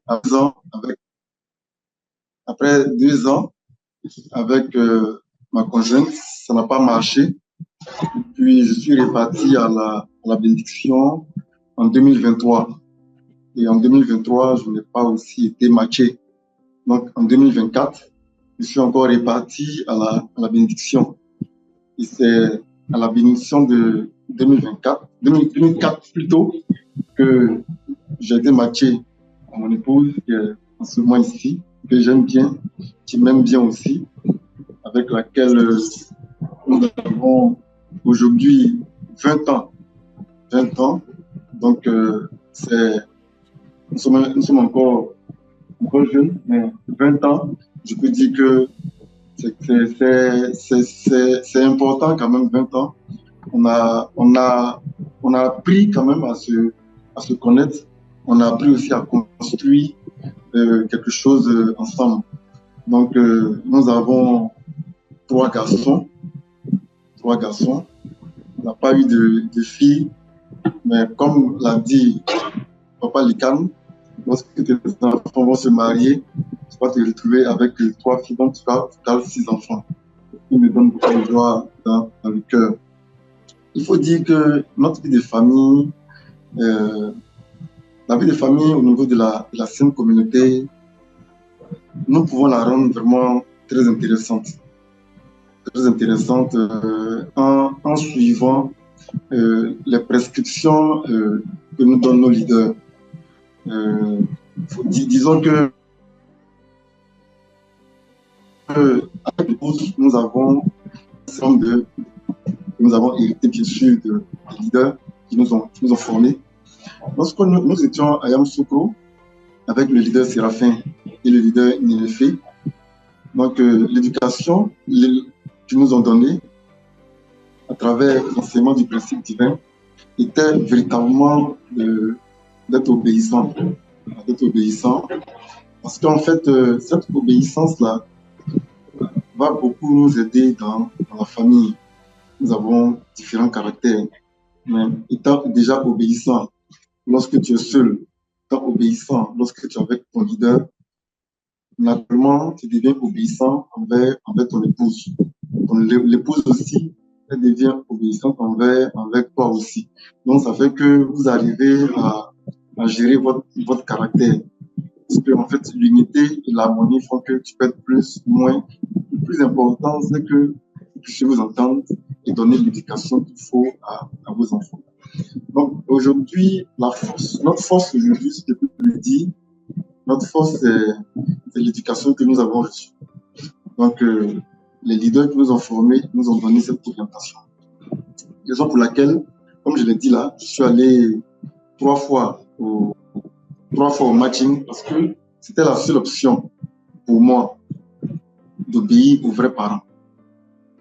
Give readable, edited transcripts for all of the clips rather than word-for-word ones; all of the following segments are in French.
à 2 ans, après 2 ans, avec ma conjointe, ça n'a pas marché. Puis je suis reparti à la bénédiction en 2023. Et en 2023, je n'ai pas aussi été matché. Donc en 2024, je suis encore reparti à la bénédiction. Et c'est à la bénédiction de 2024 plutôt, que j'ai été matché à mon épouse, qui est en ce moment ici, que j'aime bien, qui m'aime bien aussi, avec laquelle nous avons aujourd'hui 20 ans. 20 ans. Donc, nous sommes encore jeunes, mais 20 ans, je peux dire que c'est important quand même, 20 ans. On a appris quand même à se connaître. On a appris aussi à construire quelque chose ensemble. Donc, nous avons 3 garçons. 3 garçons. On n'a pas eu de filles, mais comme l'a dit Papa Likan, lorsque tes enfants vont se marier, tu vas te retrouver avec 3 filles, donc tu as 6 enfants. Il me donne beaucoup de joie dans le cœur. Il faut dire que notre vie de famille, la vie de famille au niveau de la sainte communauté, nous pouvons la rendre vraiment très intéressante. Très intéressante en suivant les prescriptions que nous donnent nos leaders. Disons que avec l'épouse, nous avons hérité bien sûr des leaders qui nous ont formés. Lorsque nous étions à Yamoussoukro, avec le leader Séraphin et le leader Nénéfé, donc l'éducation qu'ils nous ont donnée à travers l'enseignement du principe divin était véritablement d'être obéissant. Parce qu'en fait, cette obéissance-là va beaucoup nous aider dans la famille. Nous avons différents caractères, mais étant déjà obéissant, lorsque tu es seul, étant obéissant, lorsque tu es avec ton leader, naturellement, tu deviens obéissant envers ton épouse. L'épouse aussi, elle devient obéissante envers toi aussi. Donc, ça fait que vous arrivez à gérer votre caractère. Parce que, en fait, l'unité et l'harmonie font que tu peux être plus, moins. Le plus important, c'est que vous puissiez vous entendre et donner l'éducation qu'il faut à vos enfants. Donc, aujourd'hui, notre force aujourd'hui, ce que je peux le dire, notre force, c'est l'éducation que nous avons reçue. Donc, les leaders qui nous ont formés nous ont donné cette orientation. Raison pour laquelle, comme je l'ai dit là, je suis allé 3 fois au matching parce que c'était la seule option pour moi d'obéir aux vrais parents.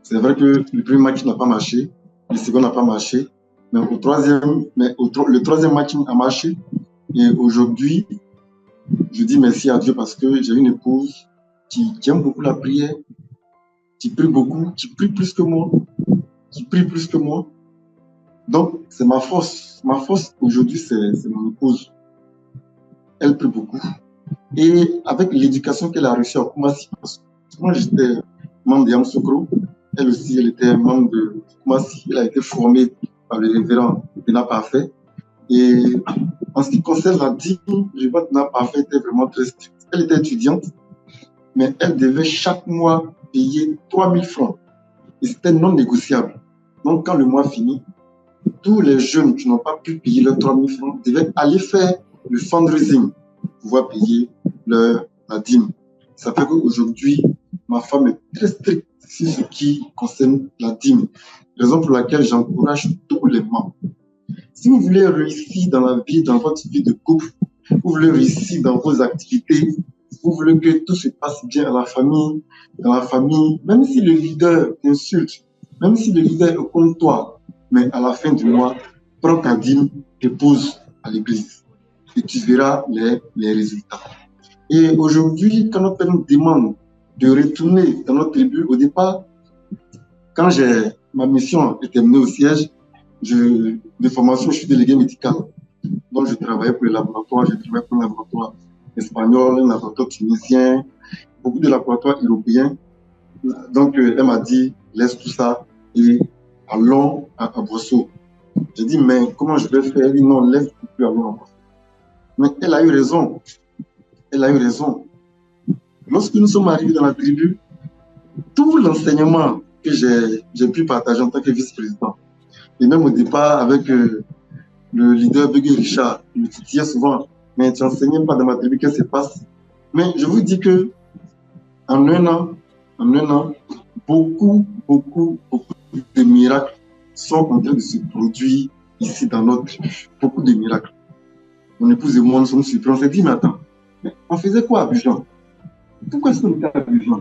C'est vrai que le premier match n'a pas marché, le second n'a pas marché, mais le troisième matching a marché. Et aujourd'hui, je dis merci à Dieu parce que j'ai une épouse qui aime beaucoup la prière, qui prie beaucoup, qui prie plus que moi, Donc, c'est ma force. Ma force aujourd'hui, c'est mon épouse. Elle prie beaucoup. Et avec l'éducation qu'elle a reçue à Koumassi, parce que moi j'étais membre de Yamoussoukro, elle aussi, elle était membre de Koumassi, elle a été formée par le révérend Bena Parfait. Et en ce qui concerne la dîme, le révérend Bena Parfait était vraiment très strict. Elle était étudiante, mais elle devait chaque mois payer 3000 francs. Et c'était non négociable. Donc, quand le mois finit, tous les jeunes qui n'ont pas pu payer leurs 3000 francs devaient aller faire le fundraising pour pouvoir payer la dîme. Ça fait qu'aujourd'hui, ma femme est très stricte sur ce qui concerne la dîme. Raison pour laquelle j'encourage tous les membres. Si vous voulez réussir dans la vie, dans votre vie de couple, vous voulez réussir dans vos activités, vous voulez que tout se passe bien dans la famille, même si le leader t'insulte, même si le leader est contre toi, mais à la fin du mois, prends ta dîme et pose à l'église. Et tu verras les résultats. Et aujourd'hui, quand notre père nous demande de retourner dans notre tribu, au départ, quand ma mission est terminée au siège, de formation, je suis délégué médical. Donc, je travaillais pour le laboratoire, espagnol, un laboratoire tunisien, beaucoup de laboratoires européens. Donc, elle m'a dit, laisse tout ça et allons à Bosso. J'ai dit, mais comment je vais faire? Elle dit, non, laisse tout plus, allons à Bosso. Mais elle a eu raison. Elle a eu raison. Lorsque nous sommes arrivés dans la tribu, tout l'enseignement que j'ai pu partager en tant que vice-président, et même au départ avec le leader Bégué Richard, il me titillait souvent, mais tu n'enseignais pas dans ma tribu, qu'est-ce qui se passe? Mais je vous dis que en un an, beaucoup de miracles sont en train de se produire ici dans notre tribu. Beaucoup de miracles. Mon épouse et moi, nous sommes surpris. On s'est dit, mais attends, on faisait quoi à Abidjan? Pourquoi est-ce qu'on était à Abidjan?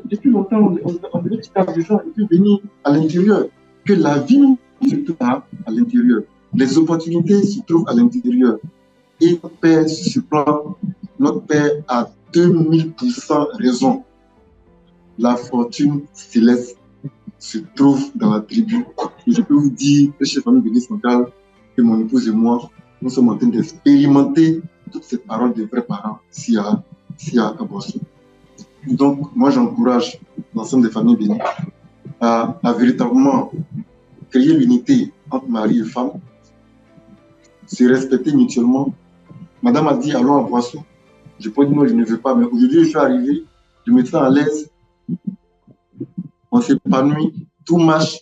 Depuis longtemps, on devait quitter Abidjan et puis venir à l'intérieur. Que la vie se trouve à l'intérieur. Les opportunités se trouvent à l'intérieur. Et notre père surprend, notre père a 2000% raison. La fortune céleste se trouve dans la tribu. Et je peux vous dire que chez Famille Béni Centrale, que mon épouse et moi, nous sommes en train d'expérimenter toutes ces paroles des vrais parents ici à Bosso. Donc, moi, j'encourage l'ensemble des familles bénies à véritablement créer l'unité entre mari et femme, se respecter mutuellement. Madame a dit, allons à Boisson. Je peux dire, non, je ne veux pas, mais aujourd'hui, je suis arrivé, je me sens à l'aise, on s'épanouit, tout marche.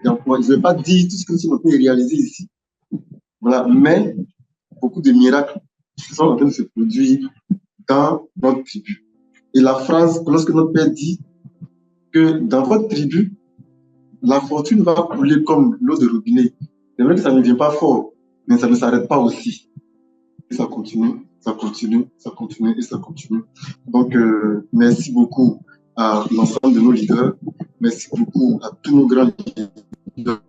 Donc, moi, je ne vais pas dire tout ce que nous sommes en train de réaliser ici. Voilà, mais beaucoup de miracles sont en train de se produire dans notre tribu. Et la phrase, lorsque notre père dit que dans votre tribu, la fortune va couler comme l'eau de robinet. C'est vrai que ça ne vient pas fort, mais ça ne s'arrête pas aussi. Et ça continue, ça continue, ça continue et ça continue. Donc, merci beaucoup à l'ensemble de nos leaders. Merci beaucoup à tous nos grands leaders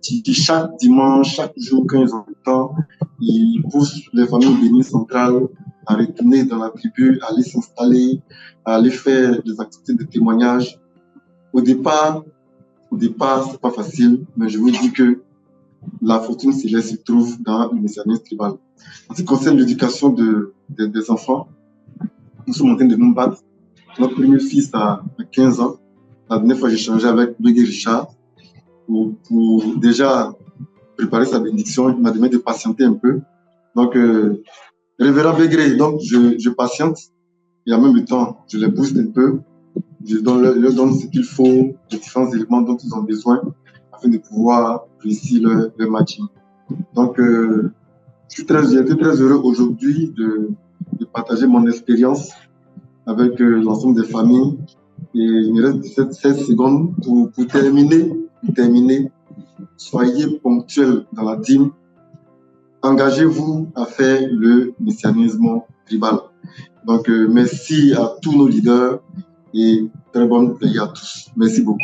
qui chaque dimanche, chaque jour, quand ils ont le temps, ils poussent les familles bénies centrales à retourner dans la tribu, à aller s'installer, à aller faire des activités de témoignage. Au départ, c'est pas facile, mais je vous dis que la fortune céleste se trouve dans le messianisme tribal. En ce qui concerne l'éducation des enfants, nous sommes en train de nous battre. Notre premier fils a 15 ans. La dernière fois, j'ai échangé avec Bégué Richard pour déjà préparer sa bénédiction. Il m'a demandé de patienter un peu. Donc, Révérend Bégré, donc je patiente et en même temps, je les booste un peu. Je leur donne ce qu'il faut, les différents éléments dont ils ont besoin afin de pouvoir réussir leur matching. Donc, j'ai été très heureux aujourd'hui de partager mon expérience avec l'ensemble des familles. Et il me reste 16 secondes pour terminer. Soyez ponctuels dans la dîme. Engagez-vous à faire le messianisme tribal. Donc, merci à tous nos leaders et très bonne veille à tous. Merci beaucoup.